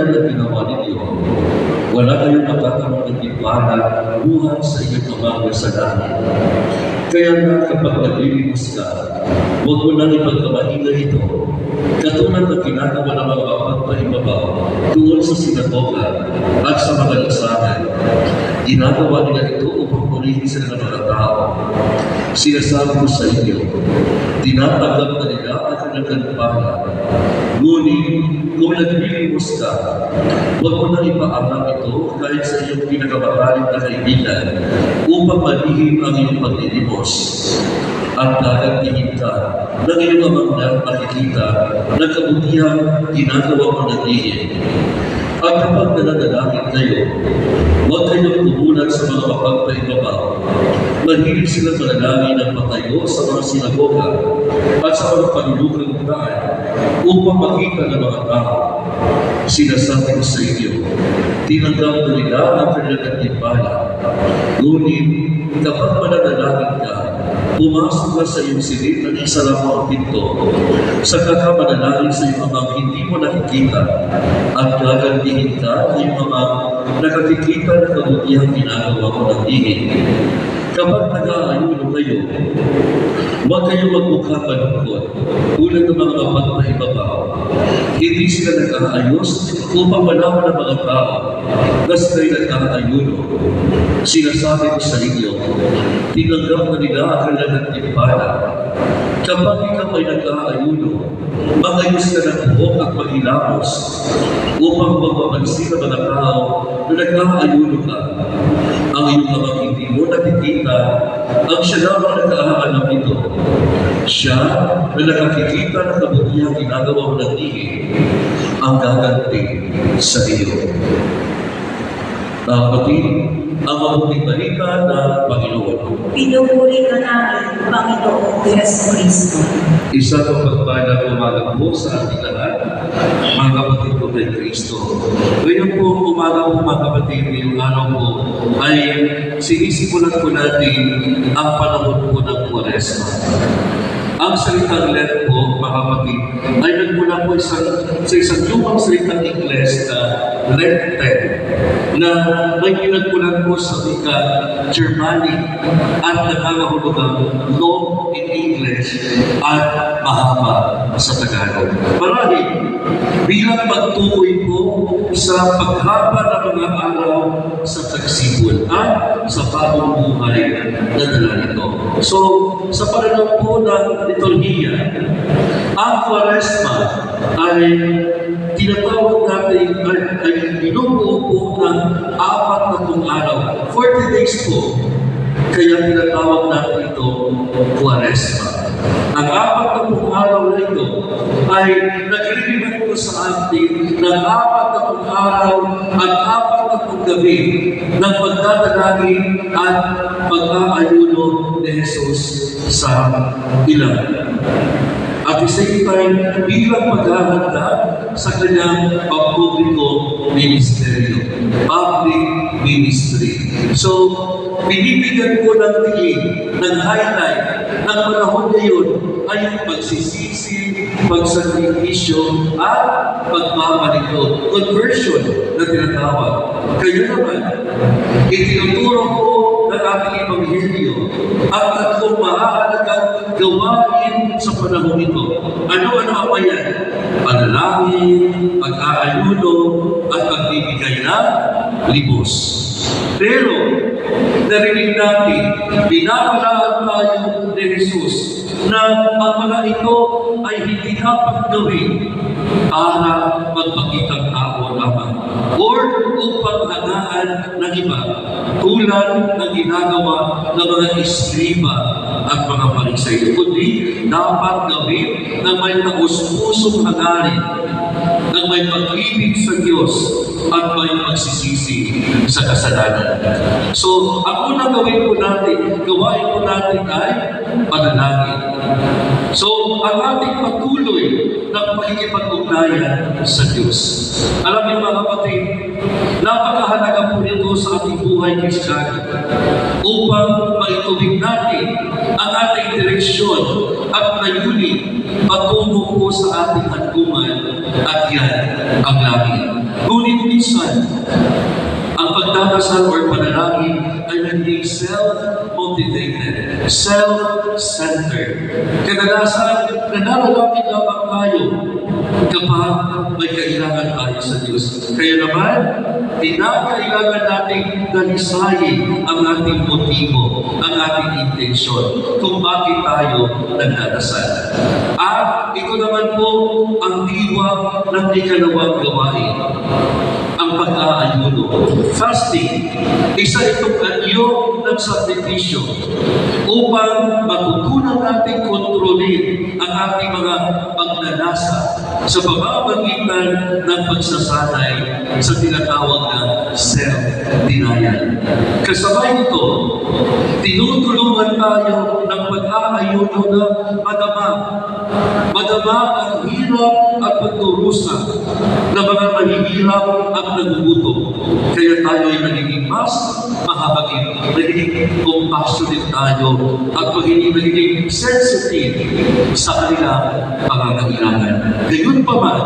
yan ang ginawa ninyo, wala kayong matatanong ng timpala buhat sa inyong amang sa langit. Kaya nga kapag naglilimos ka, huwag mo lang ipagkamahinga ito, katulad ng ginagawa ng mga mapagpaibabaw tungkol sa sinagoga at sa mga lisanan. Ginagawa nila ito upang purihin sila ng mga tao. Sinasabi ko sa inyo, tinatanggap na nila ang kanilang pala. Ngunit, kung naglilimos ka, huwag mo na ipaamang ito kahit sa iyong pinakamataling na kaibigan upang malihim ang iyong paglilimos. At gagantihin ka ng iyong amang na makikita ng kabutihang ginagawa mo ng lihim. At kapag nananalangin kayo, huwag kayong tumulan sa mga mapagpaibabaw. Mahilig silang manalangin ng patayo sa mga sinagoga at sa mga panulukang daan upang makita ng mga tao. Sinasabi ko sa inyo, tinanggap na nila ang kanilang timpala. Ngunit, kapag mananalangin ka, pumasok ka sa iyong silid at isara mo ang pinto. Saka ka manalangin sa iyong amang hindi mo nakikita at gagantihin ka ng iyong amang nakakikita na kabutihang ginagawa mo ng lihim. Kapag nag-aayuno kayo, huwag kayong magmukha malungkot tulad ng mga mapagpaibabaw. Hindi sila nag-aayos upang malaman ng mga tao na sila'y nag-aayuno. Sinasabi ko sa inyo, tinanggap na nila ang kanilang timpala. Kapag ikaw ay nag-aayuno, magayos ka ng buhok at maghilamos upang magpapansin ng mga tao na nag-aayuno ka. Ang iyong amang hindi mo nakikita, ang siya lamang nag-aalam ito. Siya na nakakikita ng kabutihang ginagawa mo ng lihim, ang gaganti sa iyo. Kapatid, ang mabuting balita ng Panginoon. Pinupuri ka namin, Panginoon Yesu Cristo. Isa pang pagpalang umaga po sa ating lahat, mga kapatid ko kay Kristo. Ngayon po, umaga po mga kapatid, ngayong araw po, ay sinisimulan po natin ang panahon po ng Kwaresma. Ang salitang Lent po, mga kapatid, ay nagmula po sa isang lumang salitang Ingles na Lenten, na may pinagmulan po sa wika Germanic at nangangahulugang long in English at mahaba sa Tagalog. Marahil, bilang pagtukoy po sa paghaba ng mga araw sa tagsibol at sa bagong buhay na dala nito. So, sa pananaw po ng liturhiya, ang Kwaresma ay tinatawag natin ay binubuo po ng 40 araw. 40 days po. Kaya tinatawag natin ito Kwaresma. Ang 40 araw na ito ay nagliliman po sa atin ng 40 araw at 40 gabi ng pagdadalangin at pag-aayuno ni Jesus sa ilang. At the same time, bilang maghahanda sa kanyang pampubliko ministeryo, public ministry. So, binibigyan ko ng tingin, ng highlight, ng panahon ngayon ay yung pagsisisi, pagsakripisyo, at pagmamalikot, conversion na tinatawag. Kaya naman, itinuturo ko ng ating Ebanghelyo at tatlong mahalagang gawain sa panahon ito. Ano-ano ang yan? Panalangin, pag-aayuno, at pagbibigay ng libos. Pero, narinig natin, binabalaan tayo ni Jesus na ang mga ito ay hindi dapat gawin para magpakitang tao lamang or upang hangaan ng iba tulad ng ginagawa ng mga iskriba at mga Pariseo, kundi dapat gawin na may taus-pusong hangarin, ng may pag-ibig sa Diyos at may pagsisisi sa kasalanan. So, ang unang gawain po natin ay panalangin. So, ang ating patuloy ng pakikipag-ugnayan sa Diyos. Alam niyo mga kapatid, napakahalaga po nito sa ating buhay Kristiyano upang maitubig natin ang ating direksyon at layunin patungo po sa ating hantungan at yan ang langit. Ngunit minsan, ang pagdadasal or panalangin ay naging self-motivated, self-centered. Kadalasan, nananalangin lamang tayo kapag may kailangan tayo sa Diyos. Kaya naman, kinakailangan nating dalisayin ang ating motibo, ang ating intensyon, kung bakit tayo nagdadasal. At ito naman po ang diwa ng ikalawang gawain, ang pag-aayuno. Fasting, isa itong anyo ng sakripisyo upang matutunan natin kontrolin ang ating mga pagnanasa sa pamamagitan ng pagsasanay sa tinatawag na self-denial. Kasabay nito, tinutulungan tayo ng pag-aayuno na madama ang hirap at pagdurusa ng mga mahihirap at nagugutom. Kaya tayo ay nagiging mas mahabagin, nagiging compassionate tayo at nagiging sensitive sa kanilang pangangailangan. Gayun pa man,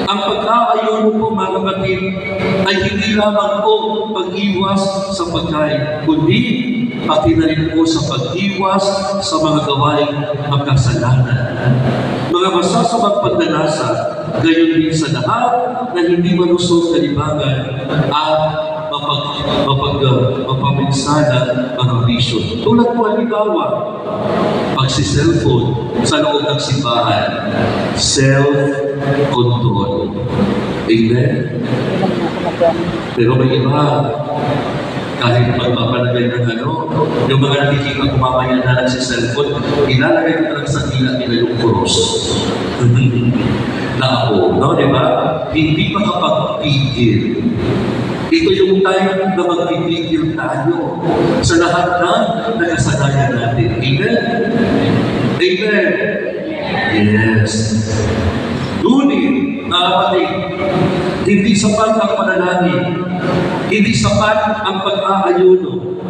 ang pag-aayuno po mga kapatid ay hindi lamang po pag-iwas sa pagkain, kundi pati na rin po sa pag-iwas sa mga gawaing magkasalanan. Mga masasamang pagnanasa, gayon din sa lahat na hindi malusog na libangan at mapaminsana mga bisyo. Tulad po halimbawa, pagsi-cellphone sa loob ng simbahan, self-control. Amen? Pero may iba, kahit magpapalagay ng yung mga nakikipagmamayan na nagsi-cellphone, ilalagay ko lang sa tila nila yung cross. Na ako, no? Di ba? Hindi makapagpigil. Ito yung time na magpipigil tayo sa lahat ng nakasanayan natin. Amen? Amen? Yes. Ngunit, kapatid, hindi sapat ang panalangin. Hindi sapat ang pag-aayuno.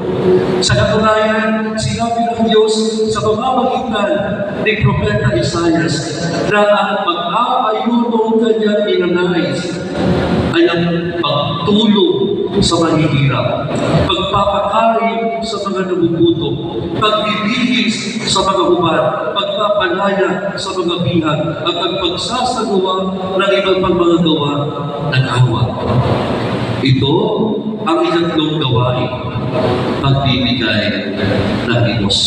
Sa katunayan, sinabi ng Diyos sa pamamagitan ni Propeta Isaias na ang pag-aayuno kanyang inanais ay ang pagtulong sa mahihirap, pagpapakain sa mga nagugutom, paglilihis sa mga hubad, pagpapalaya sa mga bihag, at ang pagsasagawa ng ibang pang mga gawa ng awa. Ito ang ikatlong gawain, pagbibigay ng Diyos.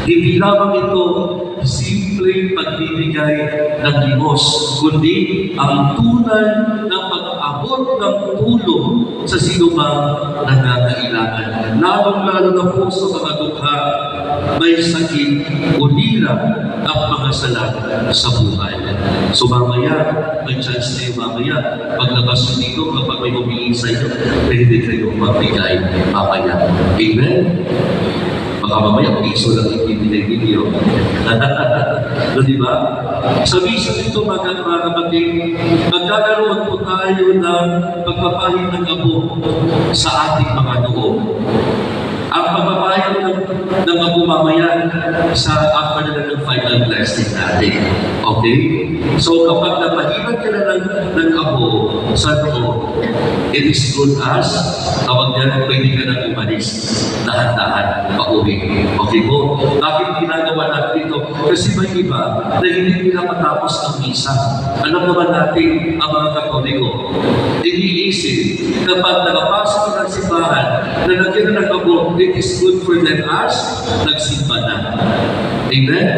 Hindi lamang ito simpleng pagbibigay ng Diyos, kundi ang tunay na pag-abot ng tulong sa sinumang nangangailangan. Lalong-lalo na po sa mga dukha, may sakit, ulila at mga sala sa buhay. So mamaya, may chance kayo mamaya. Paglabas nyo dito, kapag may humingi sa inyo, pwede kayo magbigay mamaya. Amen? Baka mamaya, piso lang ibibigay ninyo. No, di ba? Sa vision nito, mga kapatid, magkakaroon po tayo ng pagpapahid ng abo sa ating mga noo. Ang pagpapahid ng abo mamaya sa after na ng final blessing natin. Okay? So kapag napahilan ka na ng abo sa noo, it is good as tawag niya, pwede ka na umalis. Dahan-dahan, pauwi. Okay po? Bakit ginagawa natin ito? Kasi may iba na hindi nila matapos ang misa. Alam naman natin ang mga Katoliko. Iniisip, kapag nakapasok ng simbahan, na nagyan na ng abo, it is good for them as nagsimba na. Amen?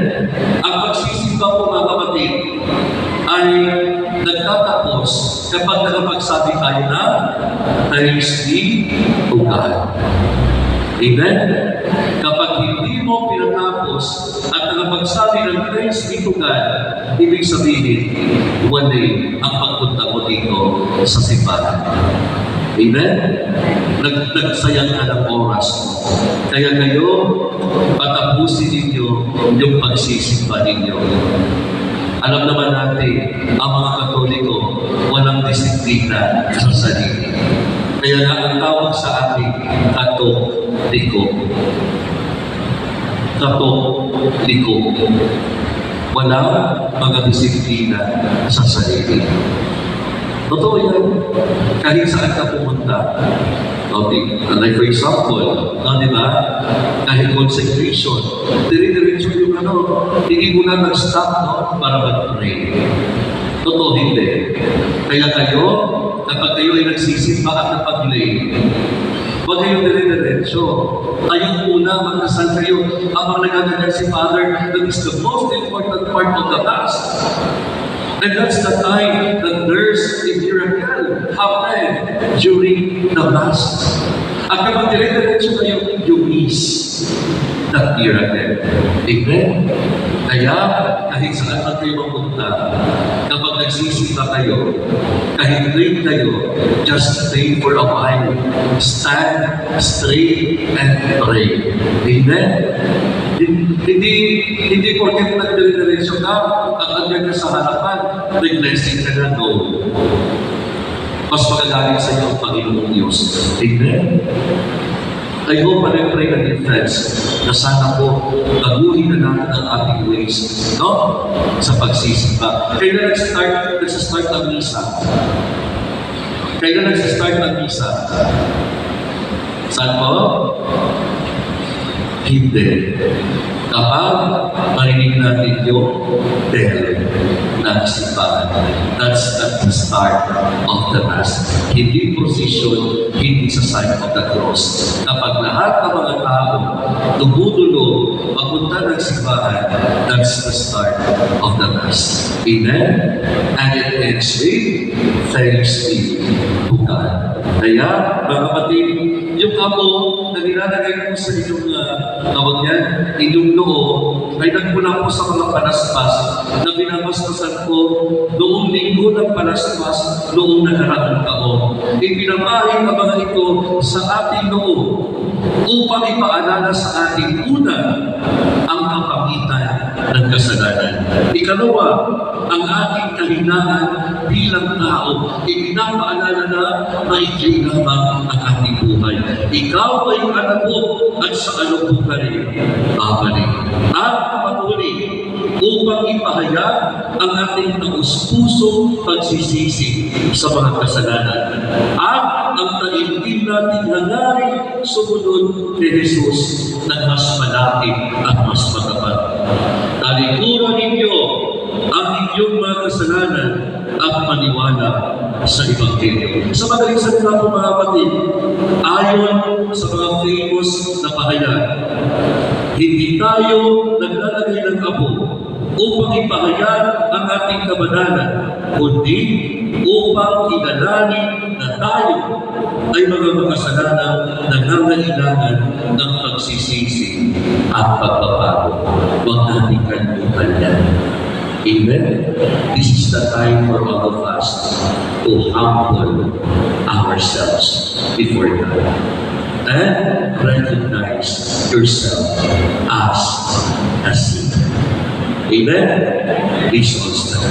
Ang pagsisimba po mga kapatid ay nagtatapos kapag nakapagsabi tayo na thanks be to God. Amen? Kapag hindi mo pinatapos at nakapagsabi ng thanks be to God, ibig sabihin, one day, ang pagpunta mo dito sa simbahan. Amen? Nagsayang ka ng oras. Kaya kayo, patapusin ninyo yung pagsisimba ninyo. Alam naman natin, ang mga Katoliko, walang disiplina sa sarili. Kaya nga ang tawag sa atin, Katoliko. Katoliko. Walang mga disiplina sa sarili. Totoo yan. Kahit saan ka pumunta. Okay. Like for example, di ba? Kahit consecration, dire-diretso yung hindi mo na nag-stop para mag-pray. Totoo, hindi. Kaya kayo, kapag kayo ay nagsisimba at napag-lay, huwag kayong dire-diretso. Ayun muna, magdasal kayo. Habang nagagagal si Father, that is the most important part of the Mass. And that's the time that there's a miracle happened during the Mass. At kapag dire-diretso kayo, you miss that miracle. Amen? Kaya, kahit saan man kayo mapunta, kapag nagsisimba kayo, kahit late kayo, just stay for a while. Stand straight and pray. Amen? Hindi porket nagdire-diretso ka, at andyan ka sa harapan, may blessing ka na, no. Mas magagaling sa iyo ang Panginoong Diyos. Amen? I hope and I pray na dear friends, na sana po baguhin na natin ang ating ways, no? Sa pagsisimba. Kailan nagsastart ang misa? Kailan nagsastart ang misa? Saan po? Hindi. Kapag marinig natin yung bell ng simbahan. That's at the start of the Mass. Hindi procession, hindi sa sign of the cross. Kapag lahat ng mga tao tumutulo, papunta ng simbahan, that's the start of the Mass. Amen? And it ends with thanks be to God. Kaya, mga kapatid, yung kapo na nilalagay ko sa inyong tawag yan, inyong noo, ay nagmula po sa mga palaspas na binabasbasan ko noong linggo ng palaspas noong nakaraang taon. Ipinamahin ang mga ito sa ating noo upang ipaalala sa ating una ang kapagitan ng kasalanan. Ikalawa, ang ating kahinaan bilang tao. Ipinapaalala na maikli lamang ang ating buhay. Ikaw ay anak mo at sa ano po ka rin babalik. At patuloy upang ipahayag ang ating taus-pusong pagsisisi sa mga kasalanan. At ang taimtim nating hangarin sumunod kay Jesus na mas malapit at mas matapat. Talikuran ninyo ang inyong mga kasalanan at maniwala sa Ebanghelyo. Sa madaling salita po mga kapatid, ayon sa mga famous na pahayag, hindi tayo naglalagay ng abo upang ipahayag ang ating kabanalan, kundi upang idalangin na tayo ay mga makasalanan na nangangailangan ng pagsisisi at pagbabago. Huwag natin kalimutan yan. Amen? This is the time for all of us to humble ourselves before God and recognize yourself as a sinner. Amen? Please all stand.